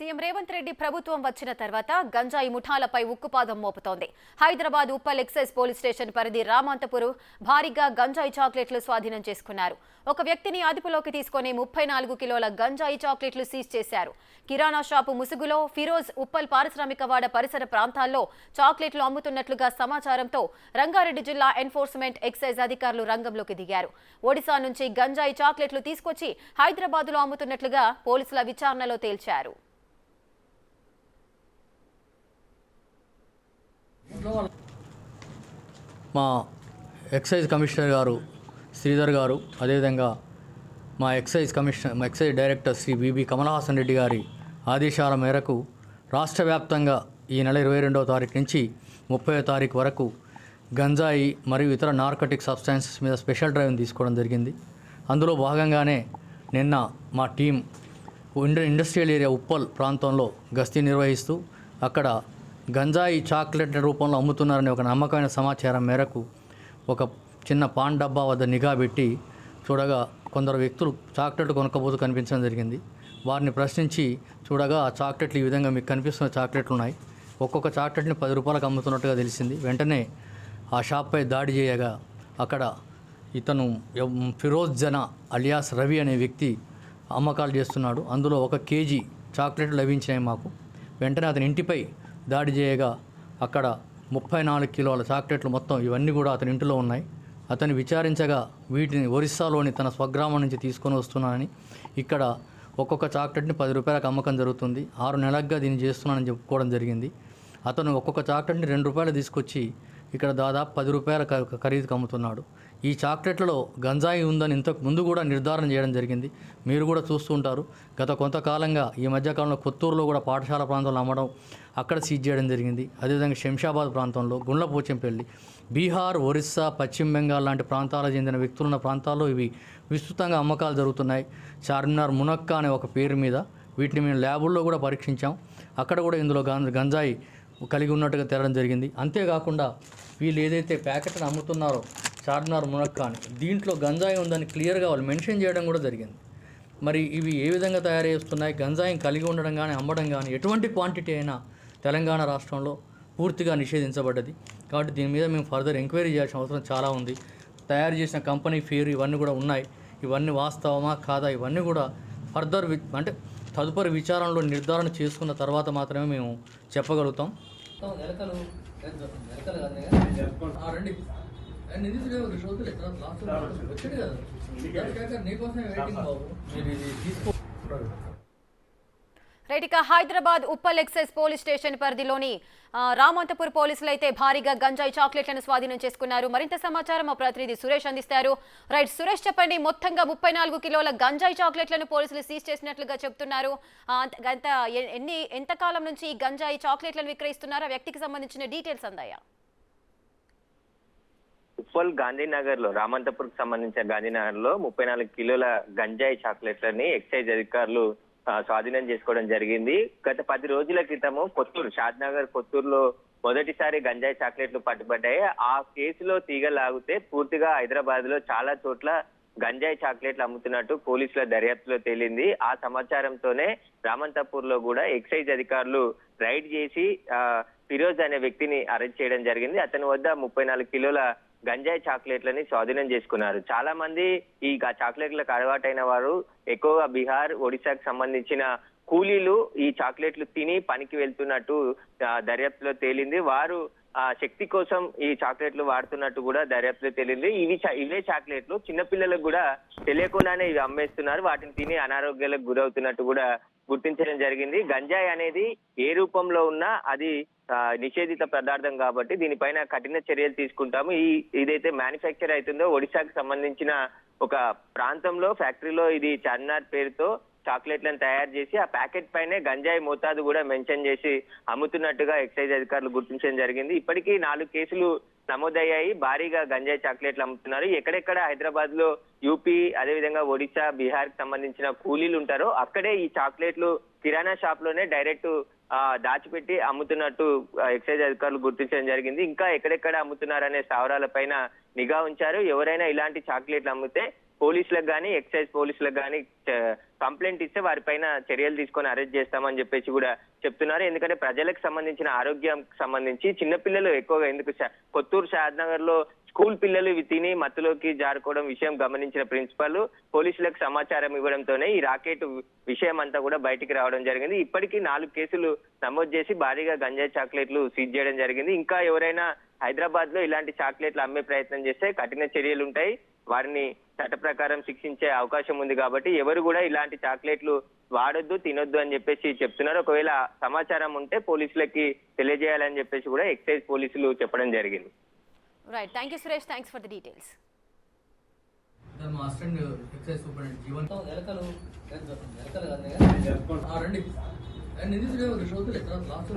CM Revanth Reddy ప్రభుత్వం వచ్చిన తర్వాత గంజాయి ముఠాలపై ఉక్కుపాదం మోపుతోంది. Hyderabad Uppal excise police station పరిధి రామంతపూర్ భారీగా గంజాయి చాక్లెట్లు స్వాధీనం చేసుకున్నారు. ఒక వ్యక్తిని అదుపులోకి తీసుకుని 34 కిలోల గంజాయి చాక్లెట్లు సీజ్ చేశారు. కిరాణా షాపు ముసుగులో ఫిరోజ్ ఉప్పల్ పారిశ్రామికవాడ పరిసర ప్రాంతాల్లో చాక్లెట్లు అమ్ముతున్నట్లుగా సమాచారంతో రంగారెడ్డి జిల్లా ఎన్ఫోర్స్మెంట్ ఎక్సైజ్ అధికారులు రంగంలోకి దిగారు. ఒడిశా నుంచి గంజాయి చాక్లెట్లు తీసుకొచ్చి హైదరాబాద్లో అమ్ముతున్నట్లుగా పోలీసుల విచారణలో తేల్చారు. మా ఎక్సైజ్ కమిషనర్ గారు శ్రీధర్ గారు, అదేవిధంగా మా excise director Shri B B Kamal Haasan Reddy గారి ఆదేశాల మేరకు రాష్ట్ర వ్యాప్తంగా ఈ నెల 22వ తారీఖు నుంచి 30వ తారీఖు వరకు గంజాయి మరియు ఇతర నార్కటిక్ సబ్స్టాన్సెస్ మీద స్పెషల్ డ్రైవ్ని తీసుకోవడం జరిగింది. అందులో భాగంగానే నిన్న మా టీం ఇండస్ట్రియల్ ఏరియా ఉప్పల్ ప్రాంతంలో గస్తీ నిర్వహిస్తూ అక్కడ గంజాయి చాక్లెట్ల రూపంలో అమ్ముతున్నారనే ఒక నమ్మకమైన సమాచారం మేరకు ఒక చిన్న పాన్ డబ్బా వద్ద నిఘా పెట్టి చూడగా కొందరు వ్యక్తులు చాక్లెట్లు కొనకపోతూ కనిపించడం జరిగింది. వారిని ప్రశ్నించి చూడగా ఆ చాక్లెట్లు ఈ విధంగా మీకు కనిపిస్తున్న చాక్లెట్లు ఉన్నాయి, ఒక్కొక్క చాక్లెట్ని 10 రూపాయలకు అమ్ముతున్నట్టుగా తెలిసింది. వెంటనే ఆ షాప్పై దాడి చేయగా అక్కడ ఇతను ఫిరోజ్ జనా అలియాస్ రవి అనే వ్యక్తి అమ్మకాలు చేస్తున్నాడు. అందులో 1 కేజీ చాక్లెట్లు లభించినాయి మాకు. వెంటనే అతని ఇంటిపై దాడి చేయగా అక్కడ 34 కిలోల చాక్లెట్లు మొత్తం ఇవన్నీ కూడా అతని ఇంటిలో ఉన్నాయి. అతన్ని విచారించగా వీటిని ఒరిస్సాలోని తన స్వగ్రామం నుంచి తీసుకొని వస్తున్నానని, ఇక్కడ ఒక్కొక్క చాక్లెట్ని 10 రూపాయలకు అమ్మకం జరుగుతుంది, 6 నెలలుగా దీన్ని చేస్తున్నానని చెప్పుకోవడం జరిగింది. అతను ఒక్కొక్క చాక్లెట్ని 2 రూపాయలు తీసుకొచ్చి ఇక్కడ దాదాపు 10 రూపాయల ఖరీదుకు అమ్ముతున్నాడు. ఈ చాక్లెట్లలో గంజాయి ఉందని ఇంతకు ముందు కూడా నిర్ధారణ చేయడం జరిగింది. మీరు కూడా చూస్తూ ఉంటారు. గత కొంతకాలంగా ఈ మధ్యకాలంలో కొత్తూరులో కూడా పాఠశాల ప్రాంతంలో అమ్మడం, అక్కడ సీజ్ చేయడం జరిగింది. అదేవిధంగా శంషాబాద్ ప్రాంతంలో, గుండ్లపోచంపల్లి, బీహార్, ఒరిస్సా, పశ్చిమ బెంగాల్ లాంటి ప్రాంతాలకు చెందిన వ్యక్తులున్న ప్రాంతాల్లో ఇవి విస్తృతంగా అమ్మకాలు జరుగుతున్నాయి. చార్మినార్ మునక్క అనే ఒక పేరు మీద వీటిని మేము ల్యాబుల్లో కూడా పరీక్షించాం. అక్కడ కూడా ఇందులో గంజాయి కలిగి ఉన్నట్టుగా తేలడం జరిగింది. అంతేకాకుండా వీళ్ళు ఏదైతే ప్యాకెట్ని అమ్ముతున్నారో చార్మినార్ మునక్క అని, దీంట్లో గంజాయి ఉందని క్లియర్గా వాళ్ళు మెన్షన్ చేయడం కూడా జరిగింది. మరి ఇవి ఏ విధంగా తయారు చేస్తున్నాయి, గంజాయిని కలిగి ఉండడం కానీ అమ్మడం కానీ ఎటువంటి క్వాంటిటీ అయినా తెలంగాణ రాష్ట్రంలో పూర్తిగా నిషేధించబడ్డది. కాబట్టి దీని మీద మేము ఫర్దర్ ఎంక్వైరీ చేయాల్సిన అవసరం చాలా ఉంది. తయారు చేసిన కంపెనీ పేరు ఇవన్నీ కూడా ఉన్నాయి. ఇవన్నీ వాస్తవమా కాదా ఇవన్నీ కూడా ఫర్దర్ అంటే తదుపరి విచారణలో నిర్ధారణ చేసుకున్న తర్వాత మాత్రమే మేము చెప్పగలుగుతాం. రైట్, ఇక Hyderabad Uppal excise police station పరిధిలోని రామంతపూర్ పోలీసులు అయితే భారీగా గంజాయి చాక్లెట్లను స్వాధీనం చేసుకున్నారు. మరింత సమాచారం మా ప్రతినిధి సురేష్ అందిస్తారు. రైట్ సురేష్, చెప్పండి. మొత్తంగా 34 కిలోల గంజాయి చాక్లెట్లను పోలీసులు సీజ్ చేసినట్లుగా చెప్తున్నారు. ఎంతకాలం నుంచి ఈ గంజాయి చాక్లెట్లను విక్రయిస్తున్నారు? ఆ వ్యక్తికి సంబంధించిన డీటెయిల్స్ అందాయా? ఉప్పల్ గాంధీనగర్ లో, రామంతపూర్ కు సంబంధించిన గాంధీనగర్ లో 34 కిలోల గంజాయి చాక్లెట్లని ఎక్సైజ్ అధికారులు స్వాధీనం చేసుకోవడం జరిగింది. గత 10 రోజుల క్రితము కొత్తూరు, షాద్నగర్ కొత్తూరులో మొదటిసారి గంజాయి చాక్లెట్లు పట్టుబడ్డాయి. ఆ కేసులో తీగలాగితే పూర్తిగా హైదరాబాద్ లో చాలా చోట్ల గంజాయి చాక్లెట్లు అమ్ముతున్నట్టు పోలీసుల దర్యాప్తులో తేలింది. ఆ సమాచారంతోనే రామంతపూర్ లో కూడా ఎక్సైజ్ అధికారులు రైడ్ చేసి ఫిరోజ్ అనే వ్యక్తిని అరెస్ట్ చేయడం జరిగింది. అతని వద్ద 34 కిలోల గంజాయి చాక్లెట్లని స్వాధీనం చేసుకున్నారు. చాలా మంది ఈ చాక్లెట్లకు అలవాటైన వారు ఎక్కువగా బీహార్, ఒడిశాకు సంబంధించిన కూలీలు ఈ చాక్లెట్లు తిని పనికి వెళ్తున్నట్టు దర్యాప్తులో తేలింది. వారు శక్తి కోసం ఈ చాక్లెట్లు వాడుతున్నట్టు కూడా దర్యాప్తులో తేలింది. ఇవే చాక్లెట్లు చిన్నపిల్లలకు కూడా తెలియకుండానే ఇవి అమ్మేస్తున్నారు. వాటిని తిని అనారోగ్యాలకు గురవుతున్నట్టు కూడా గుర్తించడం జరిగింది. గంజాయి అనేది ఏ రూపంలో ఉన్నా అది నిషేధిత పదార్థం కాబట్టి దీనిపైన కఠిన చర్యలు తీసుకుంటాము. ఇదైతే మ్యానుఫ్యాక్చర్ అవుతుందో ఒడిశాకు సంబంధించిన ఒక ప్రాంతంలో ఫ్యాక్టరీలో ఇది చార్మినార్ పేరుతో చాక్లెట్లను తయారు చేసి ఆ ప్యాకెట్ పైనే గంజాయి మోతాదు కూడా మెన్షన్ చేసి అమ్ముతున్నట్టుగా ఎక్సైజ్ అధికారులు గుర్తించడం జరిగింది. ఇప్పటికీ 4 కేసులు నమోదయ్యాయి. భారీగా గంజాయి చాక్లెట్లు అమ్ముతున్నారు. ఎక్కడెక్కడ హైదరాబాద్ లో, యూపీ, అదేవిధంగా ఒడిశా, బీహార్ కి సంబంధించిన కూలీలు ఉంటారో అక్కడే ఈ చాక్లెట్లు కిరాణా షాప్ లోనే డైరెక్ట్ దాచిపెట్టి అమ్ముతున్నట్టు ఎక్సైజ్ అధికారులు గుర్తించడం జరిగింది. ఇంకా ఎక్కడెక్కడ అమ్ముతున్నారనే స్థావరాల పైన నిఘా ఉంచారు. ఎవరైనా ఇలాంటి చాక్లెట్లు అమ్మితే పోలీసులకు కానీ ఎక్సైజ్ పోలీసులకు కానీ కంప్లైంట్ ఇస్తే వారిపైన చర్యలు తీసుకొని అరెస్ట్ చేస్తామని చెప్పేసి కూడా చెప్తున్నారు. ఎందుకంటే ప్రజలకు సంబంధించిన ఆరోగ్యం సంబంధించి చిన్నపిల్లలు ఎక్కువగా ఎందుకు కొత్తూరు షాద్ నగర్ లో స్కూల్ పిల్లలు ఇవి తిని మత్తులోకి జారుకోవడం విషయం గమనించిన ప్రిన్సిపల్ పోలీసులకు సమాచారం ఇవ్వడంతోనే ఈ రాకెట్ విషయం అంతా కూడా బయటికి రావడం జరిగింది. ఇప్పటికీ 4 కేసులు నమోదు చేసి భారీగా గంజాయి చాక్లెట్లు సీజ్ చేయడం జరిగింది. ఇంకా ఎవరైనా హైదరాబాద్ లో ఇలాంటి చాక్లెట్లు అమ్మే ప్రయత్నం చేస్తే కఠిన చర్యలు ఉంటాయి, వారిని చట్ట ప్రకారం శిక్షించే అవకాశం ఉంది. కాబట్టి ఎవరు కూడా ఇలాంటి చాక్లెట్లు వాడొద్దు, తినొద్దు అని చెప్పేసి చెప్తున్నారు. ఒకవేళ సమాచారం ఉంటే పోలీసులకి తెలియజేయాలని చెప్పేసి కూడా ఎక్సైజ్ పోలీసులు చెప్పడం జరిగింది. Right, thank you Suresh, thanks for the details. మా అసిస్టెంట్ ఎక్సైజ్ సూపరింటెండెంట్ జీవన్ రండి. నిధి 2 రోజులు ఎక్కడ లాస్ట్